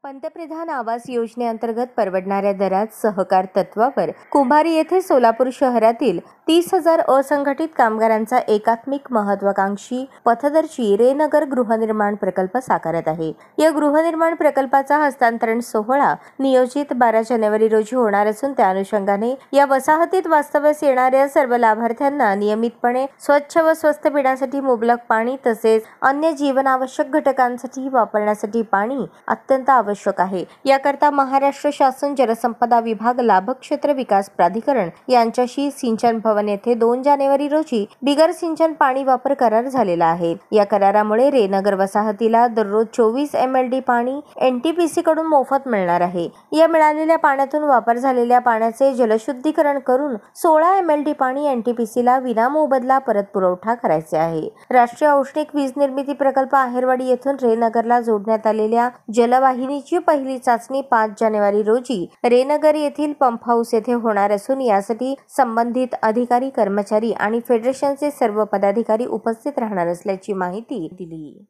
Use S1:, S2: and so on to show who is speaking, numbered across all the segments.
S1: पंतप्रधान आवास योजनेअंतर्गत परवडणाऱ्या दरात सहकार तत्वावर कुंभारी येथे सोलापूर शहरातील 30,000 असंघटित कामगारांचा एकात्मिक महत्वाकांक्षी पथदर्शी रेनगर गृहनिर्माण प्रकल्प साकारत आहे। या गृहनिर्माण प्रकल्पाचा हस्तांतरण सोहळा नियोजित 12 जानेवारी रोजी होणार असून त्या अनुषंगाने या वसाहतीत वास्तव्यास येणाऱ्या सर्व लाभार्थ्यांना नियमितपणे स्वच्छ व स्वस्त पिण्यासाठी मुबलक पाणी तसेच अन्य जीवनावश्यक घटकांसाठी वापरण्यासाठी पाणी अत्यंत आवश्यक आहे। याकरता महाराष्ट्र शासन जलसंपदा विभाग लाभक्षेत्र विकास प्राधिकरण यांच्याशी सिंचन भवन येथे 2 जानेवारी रोजी बिगर सिंचन पाणी वापर करार झालेला आहे। या करारामुळे रेनगर वसाहतीला दररोज 24 MLD पाणी NTPC कडून मोफत मिळणार आहे। या मिळालेल्या पाण्यातून वापर झालेल्या पाण्याचे जलशुद्धीकरण करून 16 MLD पाणी NTPC ला विनामोबदला परत पुरवठा करायचे आहे। राष्ट्रीय औष्णिक वीज निर्मिती प्रकल्प आहेरवाडी येथून रेनगरला जोडण्यात आलेल्या जलवाहिनीची पहिली चाचणी 5 जानेवारी रोजी रेनगर येथील पंप हाऊस येथे होणार असून यासाठी संबंधित अधिकारी, कर्मचारी आणि फेडरेशनचे सर्व पदाधिकारी उपस्थित राहणार असल्याची माहिती दिली।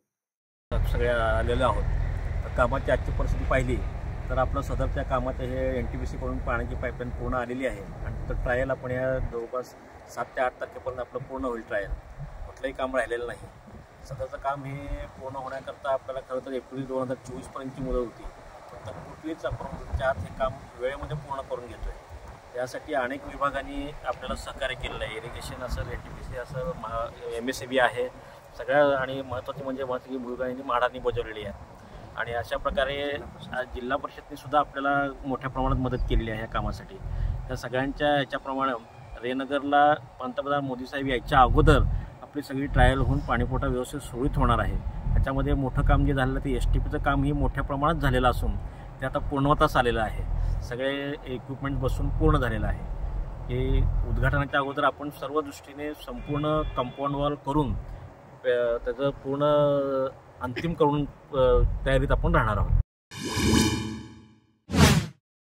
S2: सगळे आलेले आहोत। कामाची आजची परिस्थिती पाहिली तर आपलं सदरच्या कामात हे NTPC कडून पाण्याची पाईपलाईन पूर्ण आलेली आहे आणि तर ट्रायल आपण या जवळपास 7 ते 8 तारखेपर्यंत आपलं पूर्ण होईल। ट्रायल कुठलंही काम राहिलेलं नाही। सदरचं काम हे पूर्ण होण्याकरता आपल्याला खरं तर एप्रिल 2024 पर्यंतची मुदत होती, तर कुठलीच आपण त्यात हे काम वेळेमध्ये पूर्ण करून घेतोय। यासाठी अनेक विभागांनी आपल्याला सहकार्य केलेलं आहे। इरिगेशन असेल, NTPC असेल, MSEB आहे, सगळ्या आणि महत्त्वाची म्हणजे महत्त्वाची भूमिका म्हाडांनी बजावलेली आहे। आणि अशा प्रकारे जिल्हा परिषदने सुद्धा आपल्याला मोठ्या प्रमाणात मदत केलेली आहे या कामासाठी। त्या सगळ्यांच्या ह्याच्याप्रमाणे रेनगरला पंतप्रधान मोदी साहेब यायच्या अगोदर आपली सगळी ट्रायल होऊन पाणीपुरवठा व्यवस्थित सुरळीत होणार आहे। त्याच्यामध्ये मोठं काम जे झालेलं ते STPचं काम ही मोठ्या प्रमाणात झालेलं असून ते आता पूर्णत्वास आलेलं आहे। सगळे इक्विपमेंट बसून पूर्ण झालेलं आहे। हे उद्घाटनाच्या अगोदर आपण सर्व दृष्टीने संपूर्ण कंपाऊंड वॉल करून त्याचं पूर्ण अंतिम करून तयारीत आपण राहणार आहोत।